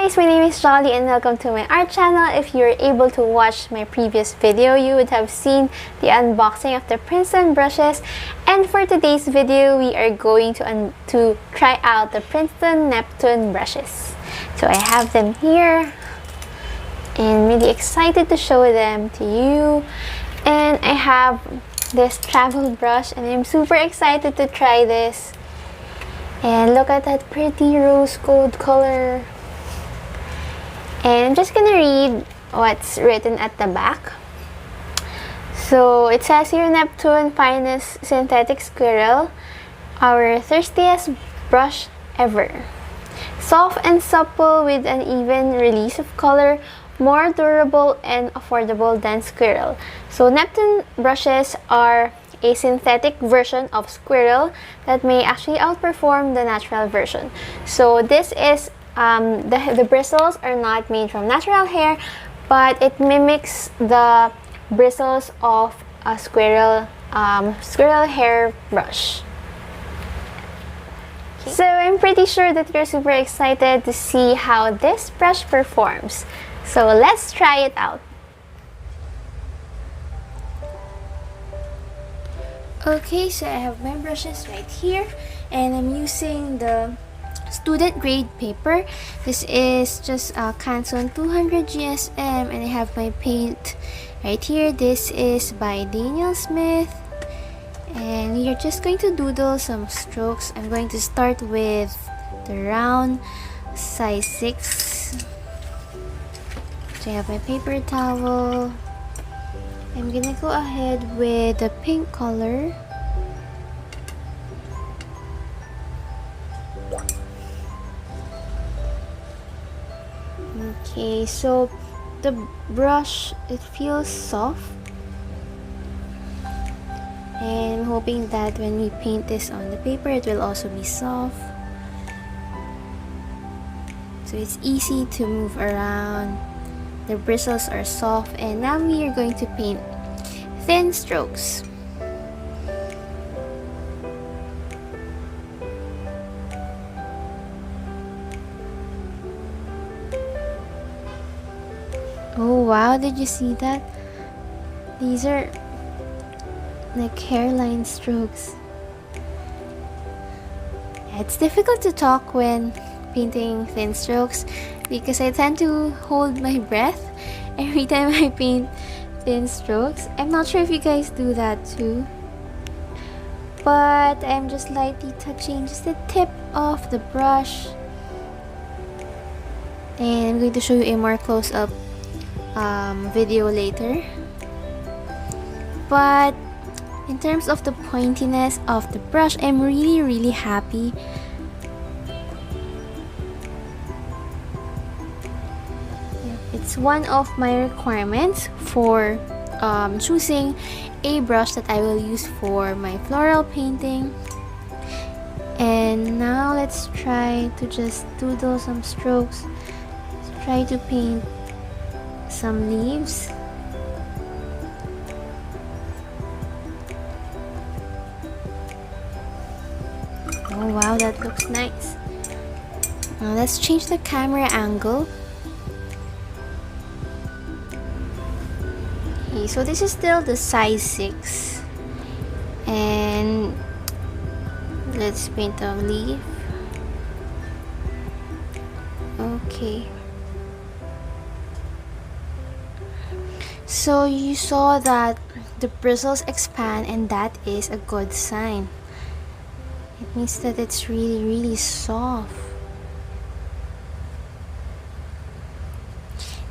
guys, my name is Jolly and welcome to my art channel. If you were able to watch my previous video, you would have seen the unboxing of the Princeton brushes. And for today's video, we are going to try out the Princeton Neptune brushes. So I have them here and really excited to show them to you. And I have this travel brush and I'm super excited to try this. And look at that pretty rose gold color. And I'm just gonna read what's written at the back. So it says here, Neptune Finest Synthetic Squirrel, our thirstiest brush ever. Soft and supple with an even release of color, more durable and affordable than Squirrel. So Neptune brushes are a synthetic version of Squirrel that may actually outperform the natural version. So this is the bristles are not made from natural hair, but it mimics the bristles of a squirrel hair brush. So I'm pretty sure that you're super excited to see how this brush performs. So let's try it out. Okay, so I have my brushes right here and I'm using the student grade paper. This is just Canson 200 GSM and I have my paint right here. This is by Daniel Smith and we are just going to doodle some strokes. I'm going to start with the round size 6. So I have my paper towel. I'm gonna go ahead with the pink color. Okay, so the brush, it feels soft. And I'm hoping that when we paint this on the paper, it will also be soft. So it's easy to move around. The bristles are soft, and now we are going to paint thin strokes. Oh wow, did you see that? These are like hairline strokes. It's difficult to talk when painting thin strokes because I tend to hold my breath every time I paint thin strokes. I'm not sure if you guys do that too. But I'm just lightly touching just the tip of the brush. And I'm going to show you a more close-up video later. But in terms of the pointiness of the brush, I'm really happy. It's one of my requirements for choosing a brush that I will use for my floral painting. And now let's try to just doodle some strokes. Let's try to paint some leaves. Oh wow, that looks nice. Now let's change the camera angle. Okay, so this is still the size 6. And let's paint a leaf. Okay. So you saw that the bristles expand, and that is a good sign. It means that it's really soft.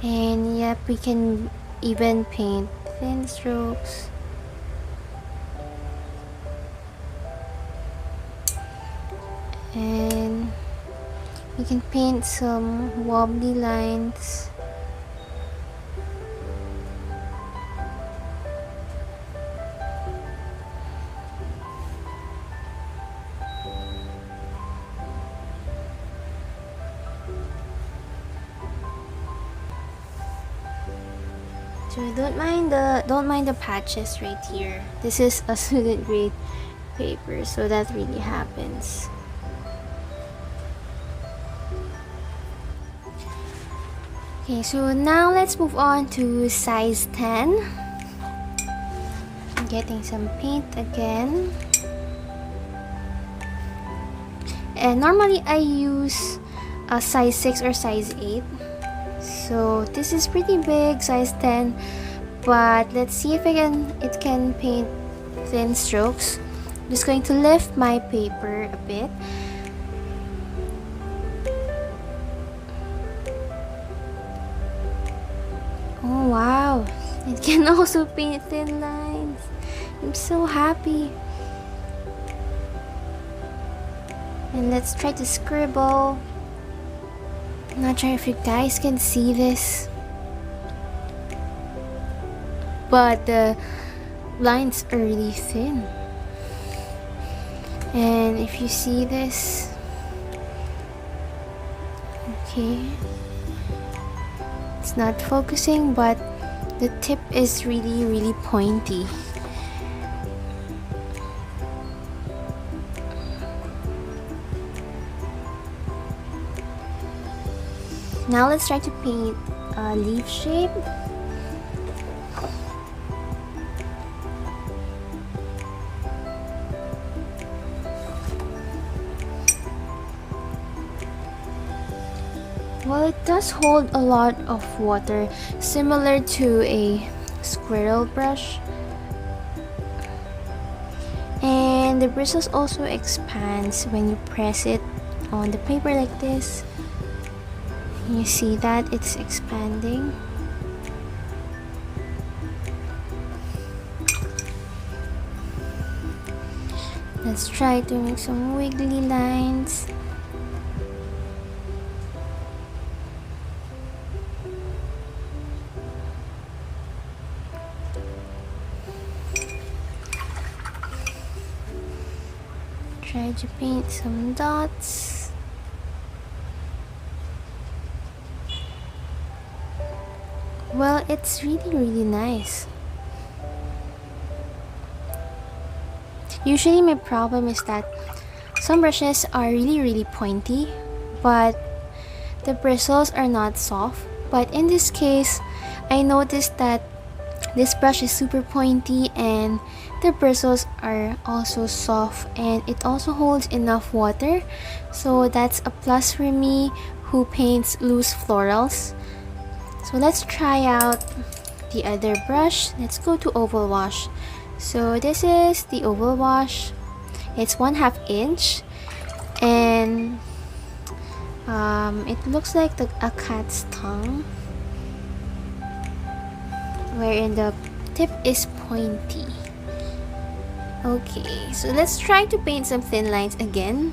And yep, we can even paint thin strokes. And we can paint some wobbly lines. So don't mind the patches right here. This is a student grade paper, so that really happens. Okay, so now let's move on to size 10. I'm getting some paint again. And normally I use a size 6 or size 8. So this is pretty big, size 10. But let's see if it can paint thin strokes. I'm just going to lift my paper a bit. Oh wow, it can also paint thin lines. I'm so happy. And let's try to scribble. I'm not sure if you guys can see this, but the lines are really thin. And if you see this, okay, it's not focusing, but the tip is really pointy. Now let's try to paint a leaf shape. Well, it does hold a lot of water, similar to a squirrel brush. And the bristles also expands when you press it on the paper like this. You see that it's expanding. Let's try to make some wiggly lines. Try to paint some dots. Well, it's really nice. Usually my problem is that some brushes are really pointy, but the bristles are not soft. But in this case, I noticed that this brush is super pointy and the bristles are also soft, and it also holds enough water. So that's a plus for me who paints loose florals. So let's try out the other brush. Let's go to oval wash. So this is the oval wash. It's 1/2 inch, and it looks like a cat's tongue, wherein the tip is pointy. Okay, so let's try to paint some thin lines again.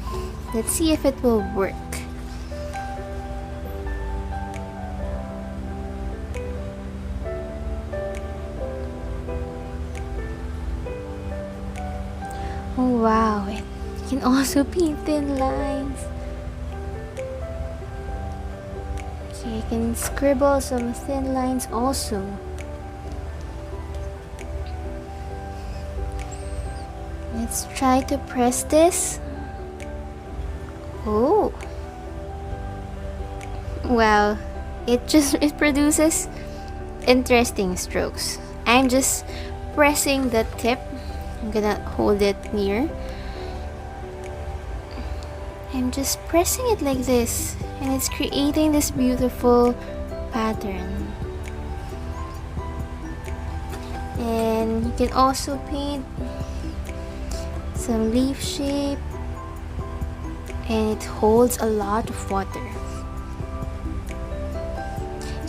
Let's see if it will work. Oh wow, it can also paint thin lines. Okay, I can scribble some thin lines also. Let's try to press this. Oh, well, it produces interesting strokes. I'm just pressing the tip. I'm gonna hold it near. I'm just pressing it like this, and it's creating this beautiful pattern. And you can also paint some leaf shape, and it holds a lot of water.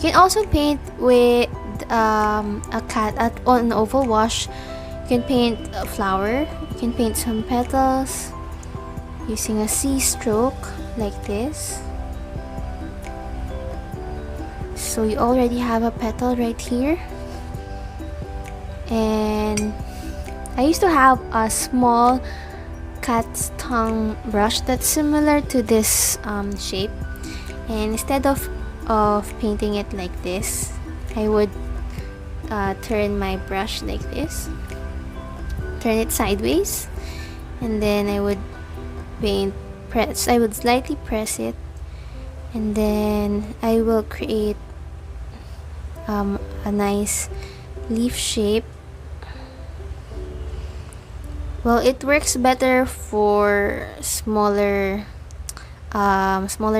You can also paint with an oval wash. You can paint a flower. You can paint some petals using a C stroke like this. So you already have a petal right here. And I used to have a small cat's tongue brush that's similar to this shape, and instead of painting it like this, I would turn my brush like this, turn it sideways, and then I would slightly press it, and then I will create a nice leaf shape. Well, it works better for smaller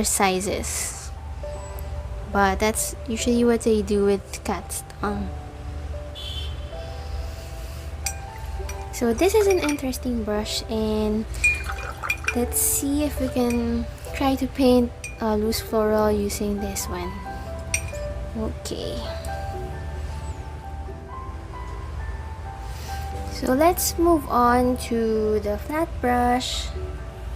sizes, but that's usually what I do with cat's tongue. So this is an interesting brush, and let's see if we can try to paint a loose floral using this one. Okay. So let's move on to the flat brush,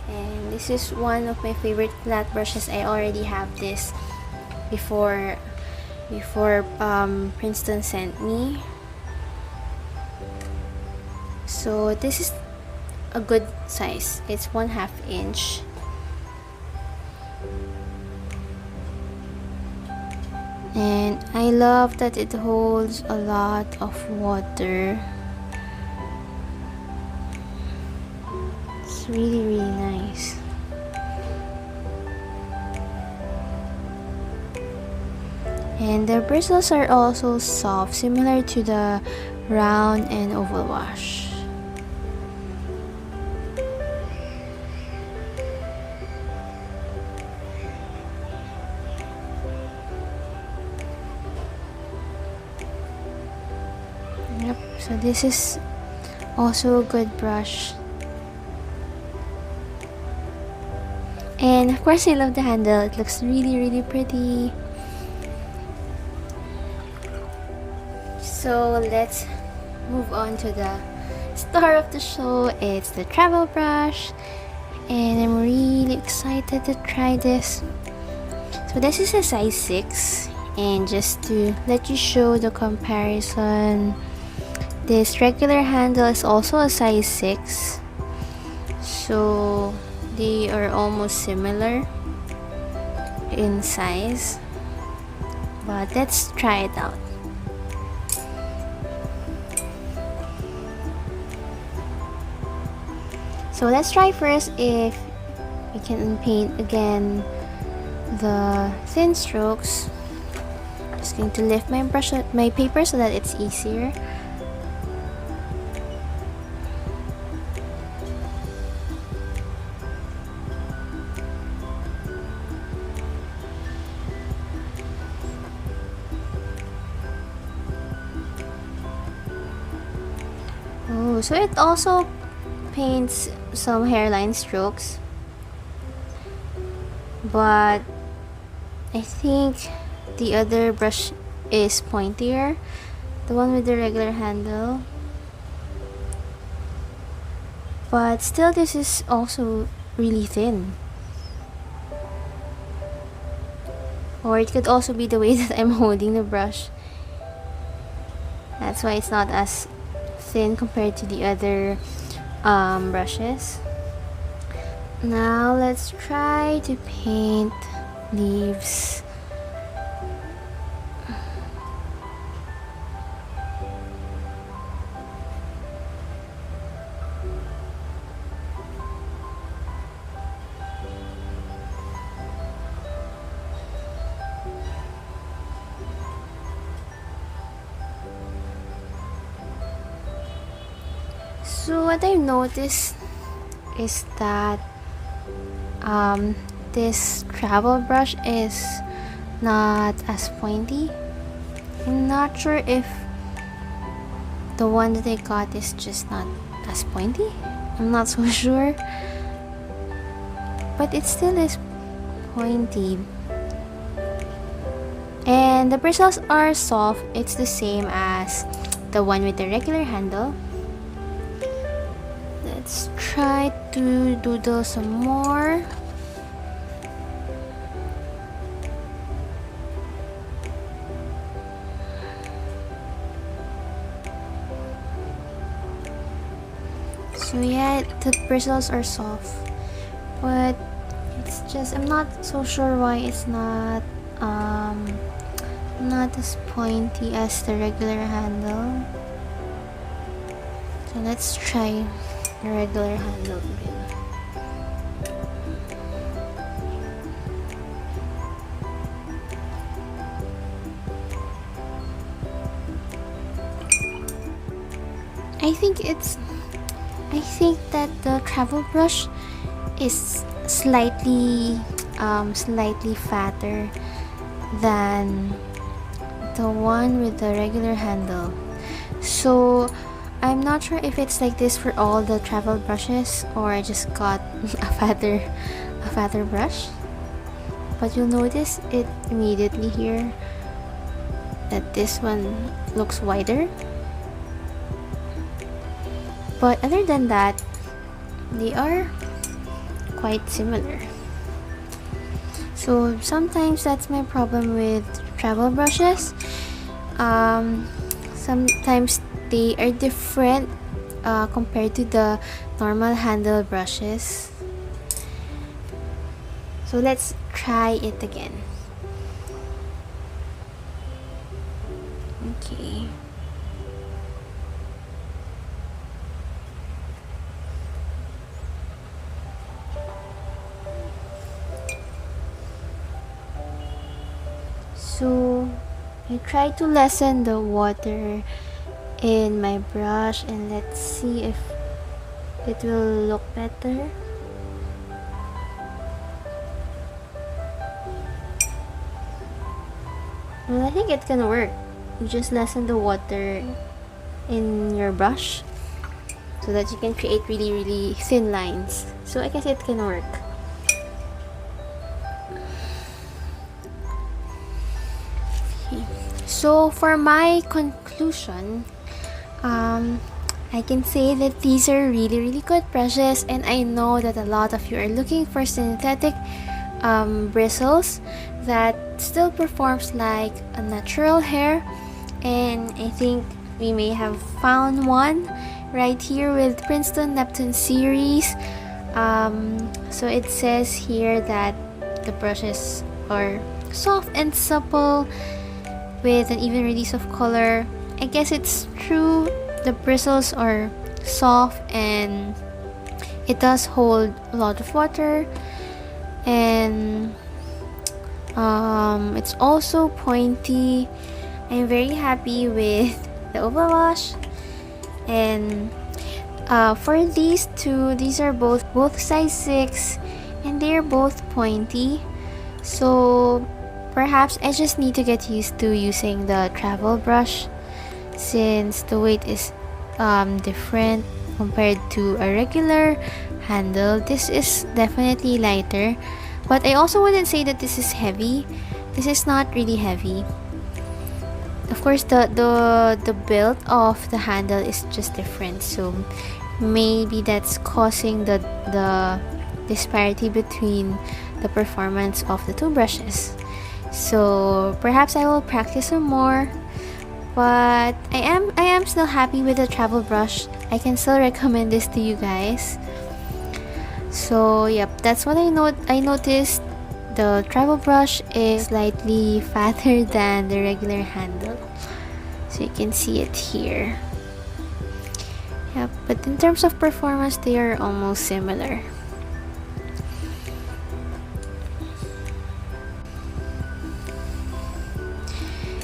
and this is one of my favorite flat brushes. I already have this before Princeton sent me. So this is a good size. It's 1/2 inch. And I love that it holds a lot of water. It's really nice. And the bristles are also soft, similar to the round and oval wash. Yep, so this is also a good brush. And of course I love the handle. It looks really pretty. So let's move on to the star of the show. It's the travel brush, and I'm really excited to try this. So this is a size 6, and just to let you show the comparison, this regular handle is also a size 6, so they are almost similar in size, but let's try it out. So let's try first if we can paint again the thin strokes. Just going to lift my paper so that it's easier. Oh, so it also paints some hairline strokes, but I think the other brush is pointier, the one with the regular handle. But still, this is also really thin. Or it could also be the way that I'm holding the brush. That's why it's not as thin compared to the other brushes. Now let's try to paint leaves. So what I noticed is that this travel brush is not as pointy. I'm not sure if the one that I got is just not as pointy. I'm not so sure, but it still is pointy. And the bristles are soft. It's the same as the one with the regular handle. Let's try to doodle some more. So yeah, the bristles are soft, but it's just, I'm not so sure why it's not as pointy as the regular handle. So let's try the regular handle again. I think that the travel brush is slightly fatter than the one with the regular handle. So I'm not sure if it's like this for all the travel brushes or I just got a fatter brush. But you'll notice it immediately here that this one looks wider. But other than that, they are quite similar. So sometimes that's my problem with travel brushes. Sometimes they are different compared to the normal handle brushes. So let's try it again. Okay. So I try to lessen the water in my brush and let's see if it will look better. Well, I think it's gonna work. You just lessen the water in your brush so that you can create really thin lines. So I guess it can work. Okay. So for my conclusion, I can say that these are really good brushes, and I know that a lot of you are looking for synthetic bristles that still performs like a natural hair, and I think we may have found one right here with Princeton Neptune series. So it says here that the brushes are soft and supple with an even release of color. I guess it's true, the bristles are soft and it does hold a lot of water, and it's also pointy. I'm very happy with the Ovawash, and for these two, these are both size 6 and they're both pointy, so perhaps I just need to get used to using the travel brush since the weight is different compared to a regular handle. This is definitely lighter, but I also wouldn't say that this is heavy. This is not really heavy. Of course, the build of the handle is just different, so maybe that's causing the disparity between the performance of the two brushes. So perhaps I will practice some more, but I am still happy with the travel brush. I can still recommend this to you guys. So yep, that's what I noticed. The travel brush is slightly fatter than the regular handle, so you can see it here. Yep, but in terms of performance, they are almost similar.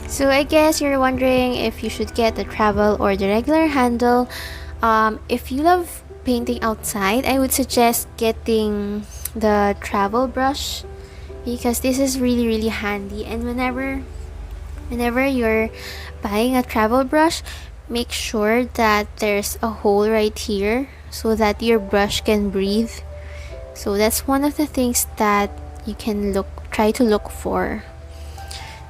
So I guess you're wondering if you should get the travel or the regular handle. If you love painting outside, I would suggest getting the travel brush because this is really handy, and whenever you're buying a travel brush, make sure that there's a hole right here so that your brush can breathe. So that's one of the things that you can try to look for.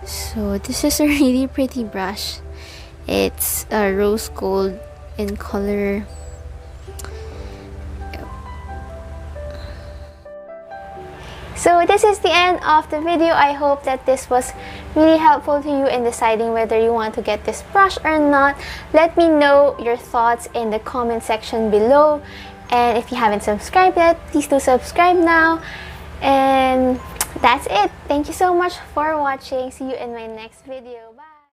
So this is a really pretty brush. It's a rose gold in color. So this is the end of the video. I hope that this was really helpful to you in deciding whether you want to get this brush or not. Let me know your thoughts in the comment section below. And if you haven't subscribed yet, please do subscribe now. And that's it. Thank you so much for watching. See you in my next video. Bye!